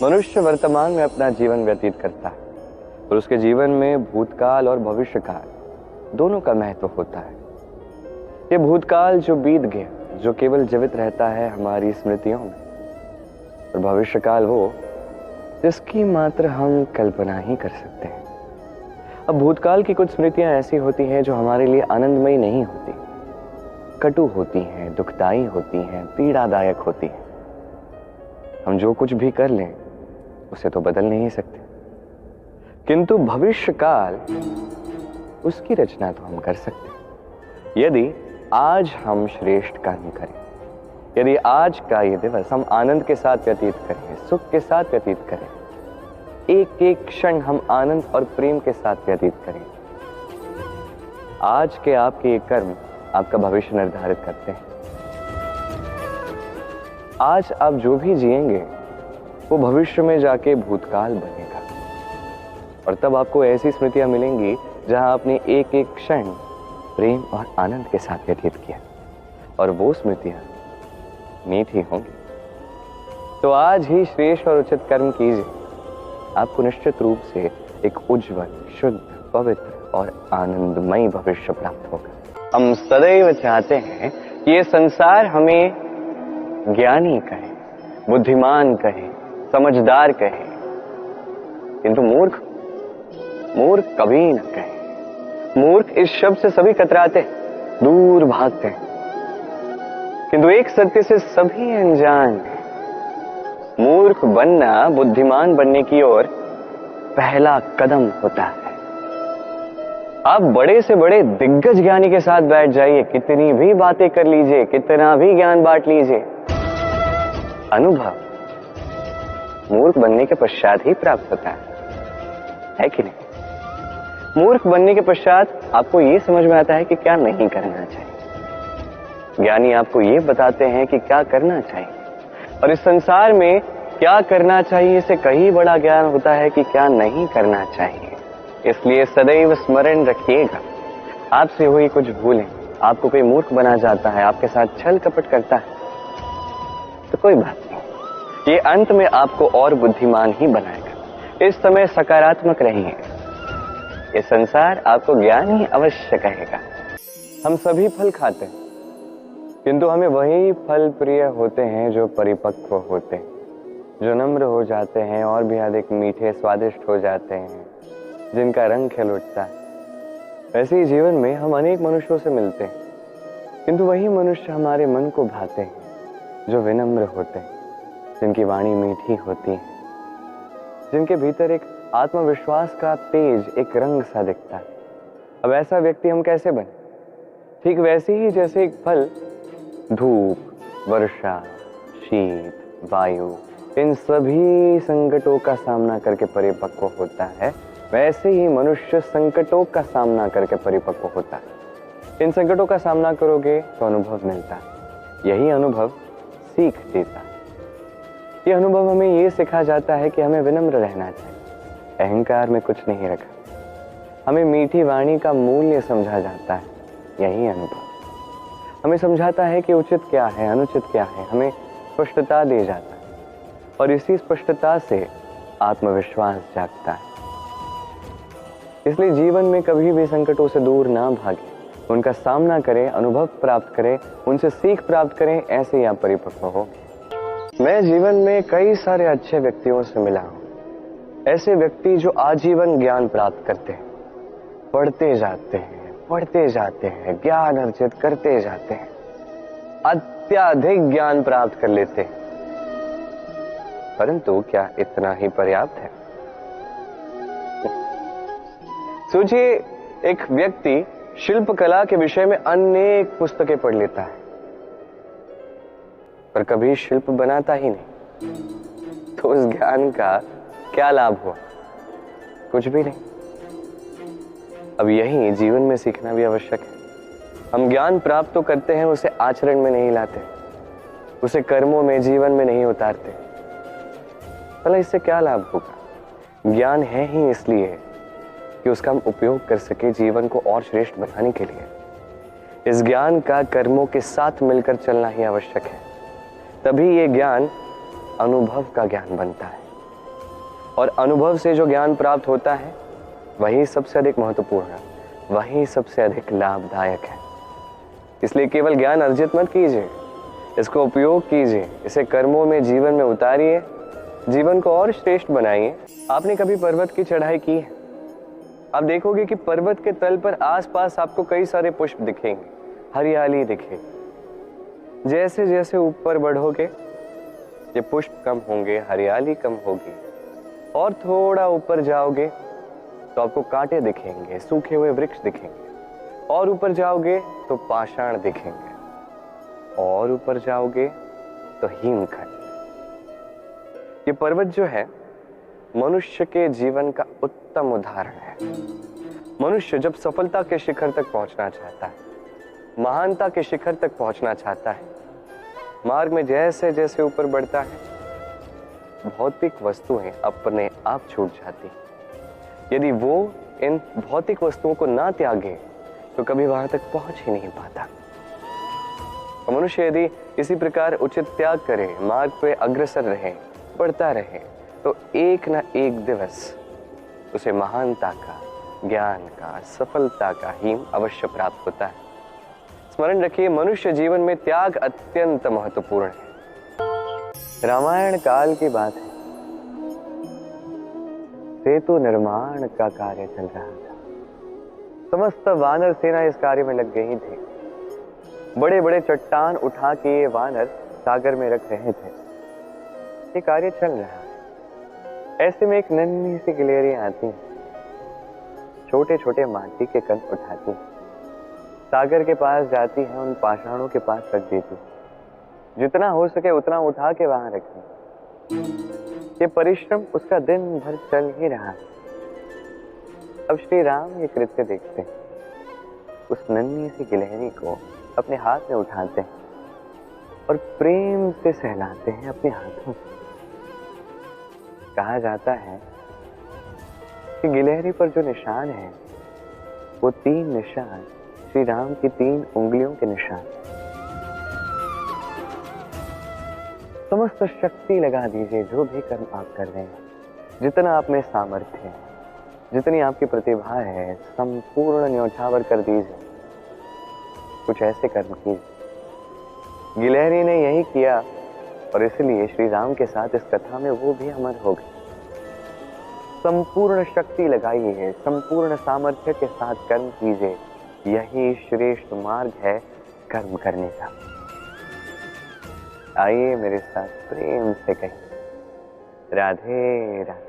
मनुष्य वर्तमान में अपना जीवन व्यतीत करता है और उसके जीवन में भूतकाल और भविष्यकाल दोनों का महत्व होता है। ये भूतकाल जो बीत गया, जो केवल जीवित रहता है हमारी स्मृतियों में, और भविष्यकाल वो जिसकी मात्र हम कल्पना ही कर सकते हैं। अब भूतकाल की कुछ स्मृतियां ऐसी होती हैं जो हमारे लिए आनंदमयी नहीं होती, कटु होती हैं, दुखदाई होती हैं, पीड़ादायक होती हैं। हम जो कुछ भी कर लें उसे तो बदल नहीं सकते, किंतु भविष्यकाल उसकी रचना तो हम कर सकते हैं। यदि आज हम श्रेष्ठ कर्म करें, यदि आज का ये दिवस हम आनंद के साथ व्यतीत करें, सुख के साथ व्यतीत करें, एक एक क्षण हम आनंद और प्रेम के साथ व्यतीत करें, आज के आपके ये कर्म आपका भविष्य निर्धारित करते हैं। आज आप जो भी जिएंगे वो भविष्य में जाके भूतकाल बनेगा, और तब आपको ऐसी स्मृतियां मिलेंगी जहां आपने एक एक क्षण प्रेम और आनंद के साथ व्यतीत किया, और वो स्मृतियां मीठी होंगी। तो आज ही श्रेष्ठ और उचित कर्म कीजिए, आपको निश्चित रूप से एक उज्जवल, शुद्ध, पवित्र और आनंदमय भविष्य प्राप्त होगा। हम सदैव चाहते हैं कि ये संसार हमें ज्ञानी कहे, बुद्धिमान कहे, समझदार कहे, किंतु मूर्ख कभी न कहे। मूर्ख इस शब्द से सभी कतराते, दूर भागते हैं, किंतु एक सत्य से सभी अनजान हैं। मूर्ख बनना बुद्धिमान बनने की ओर पहला कदम होता है। आप बड़े से बड़े दिग्गज ज्ञानी के साथ बैठ जाइए, कितनी भी बातें कर लीजिए, कितना भी ज्ञान बांट लीजिए, अनुभव मूर्ख बनने के पश्चात ही प्राप्त होता है कि नहीं? मूर्ख बनने के पश्चात आपको यह समझ में आता है कि क्या नहीं करना चाहिए। ज्ञानी आपको यह बताते हैं कि क्या करना चाहिए, और इस संसार में क्या करना चाहिए से कहीं बड़ा ज्ञान होता है कि क्या नहीं करना चाहिए। इसलिए सदैव स्मरण रखिएगा, आपसे हुई कुछ भूलें, आपको कोई मूर्ख बना जाता है, आपके साथ छल कपट करता है, तो कोई बात नहीं, ये अंत में आपको और बुद्धिमान ही बनाएगा। इस समय सकारात्मक रहिए, ये संसार आपको ज्ञान ही अवश्य कहेगा। हम सभी फल खाते हैं, किंतु हमें वही फल प्रिय होते हैं जो परिपक्व होते हैं, जो नम्र हो जाते हैं और भी अधिक मीठे स्वादिष्ट हो जाते हैं, जिनका रंग खिल उठता है। वैसे ही जीवन में हम अनेक मनुष्यों से मिलते हैं, किंतु वही मनुष्य हमारे मन को भाते हैं जो विनम्र होते हैं, जिनकी वाणी मीठी होती है, जिनके भीतर एक आत्मविश्वास का तेज, एक रंग सा दिखता है। अब ऐसा व्यक्ति हम कैसे बने? ठीक वैसे ही जैसे एक फल धूप, वर्षा, शीत, वायु, इन सभी संकटों का सामना करके परिपक्व होता है, वैसे ही मनुष्य संकटों का सामना करके परिपक्व होता है। इन संकटों का सामना करोगे तो अनुभव मिलता है, यही अनुभव सीख देता है। ये अनुभव हमें ये सिखा जाता है कि हमें विनम्र रहना चाहिए, अहंकार में कुछ नहीं रखा। हमें मीठी वाणी का मूल्य समझा जाता है, यही अनुभव हमें समझाता है कि उचित क्या है, अनुचित क्या है, हमें स्पष्टता दे जाता है, और इसी स्पष्टता से आत्मविश्वास जागता है। इसलिए जीवन में कभी भी संकटों से दूर ना भागे, उनका सामना करें, अनुभव प्राप्त करें, उनसे सीख प्राप्त करें, ऐसे ही आप परिपक्व हो। मैं जीवन में कई सारे अच्छे व्यक्तियों से मिला हूं, ऐसे व्यक्ति जो आजीवन ज्ञान प्राप्त करते हैं, पढ़ते जाते हैं, ज्ञान अर्जित करते जाते हैं, अत्यधिक ज्ञान प्राप्त कर लेते हैं। परंतु क्या इतना ही पर्याप्त है? सोचिए, एक व्यक्ति शिल्पकला के विषय में अनेक पुस्तकें पढ़ लेता है, पर कभी शिल्प बनाता ही नहीं, तो उस ज्ञान का क्या लाभ हुआ? कुछ भी नहीं। अब यही जीवन में सीखना भी आवश्यक है। हम ज्ञान प्राप्त तो करते हैं, उसे आचरण में नहीं लाते, उसे कर्मों में, जीवन में नहीं उतारते। भला इससे क्या लाभ होगा? ज्ञान है ही इसलिए कि उसका हम उपयोग कर सके जीवन को और श्रेष्ठ बनाने के लिए। इस ज्ञान का कर्मों के साथ मिलकर चलना ही आवश्यक है, तभी ये ज्ञान अनुभव का ज्ञान बनता है। और अनुभव से जो ज्ञान प्राप्त होता है वही सबसे अधिक महत्वपूर्ण है, वही सबसे अधिक लाभदायक है। इसलिए केवल ज्ञान अर्जित मत कीजिए, इसको उपयोग कीजिए, इसे कर्मों में, जीवन में उतारिए, जीवन को और श्रेष्ठ बनाइए। आपने कभी पर्वत की चढ़ाई की है? आप देखोगे कि पर्वत के तल पर आसपास आपको कई सारे पुष्प दिखेंगे, हरियाली दिखेगी। जैसे जैसे ऊपर बढ़ोगे ये पुष्प कम होंगे, हरियाली कम होगी, और थोड़ा ऊपर जाओगे तो आपको कांटे दिखेंगे, सूखे हुए वृक्ष दिखेंगे, और ऊपर जाओगे तो पाषाण दिखेंगे, और ऊपर जाओगे तो हिमखंड। ये पर्वत जो है मनुष्य के जीवन का उत्तम उदाहरण है। मनुष्य जब सफलता के शिखर तक पहुंचना चाहता है, महानता के शिखर तक पहुंचना चाहता है, मार्ग में जैसे जैसे ऊपर बढ़ता है भौतिक वस्तुएं अपने आप छूट जाती। यदि वो इन भौतिक वस्तुओं को ना त्यागे तो कभी वहां तक पहुंच ही नहीं पाता। मनुष्य यदि इसी प्रकार उचित त्याग करे, मार्ग पे अग्रसर रहे, बढ़ता रहे, तो एक ना एक दिवस उसे महानता का, ज्ञान का, सफलता का हिम अवश्य प्राप्त होता है। स्मरण रखिए, मनुष्य जीवन में त्याग अत्यंत महत्वपूर्ण है। रामायण काल की बात है, सेतु निर्माण का कार्य चल रहा था। समस्त वानर सेना इस कार्य में लग गई थी। बड़े बड़े चट्टान उठा के ये वानर सागर में रख रहे थे। ये कार्य चल रहा है। ऐसे में एक नन्ही सी गिलहरी आती है, छोटे छोटे माटी के कण उठाती है, सागर के पास जाती है, उन पाषाणों के पास रख देती है। जितना हो सके उतना उठा के वहां रखी। ये परिश्रम उसका दिन भर चल ही रहा है। अब श्री राम ये कृत्य देखते हैं, उस नन्ही सी गिलहरी को अपने हाथ में उठाते हैं और प्रेम से सहलाते हैं अपने हाथों से। कहा जाता है कि गिलहरी पर जो निशान है वो 3 निशान श्री राम की 3 उंगलियों के निशान। समस्त शक्ति लगा दीजिए, जो भी कर्म आप कर रहे हैं, जितना आप में सामर्थ्य है, जितनी आपकी प्रतिभा है, संपूर्ण न्योछावर कर दीजिए। कुछ ऐसे कर्म कीजिए। गिलहरी ने यही किया और इसलिए श्री राम के साथ इस कथा में वो भी अमर हो गए। संपूर्ण शक्ति लगाइए, संपूर्ण सामर्थ्य के साथ कर्म कीजिए। यही श्रेष्ठ मार्ग है कर्म करने का। आइए मेरे साथ प्रेम से कहिए, राधे राधे।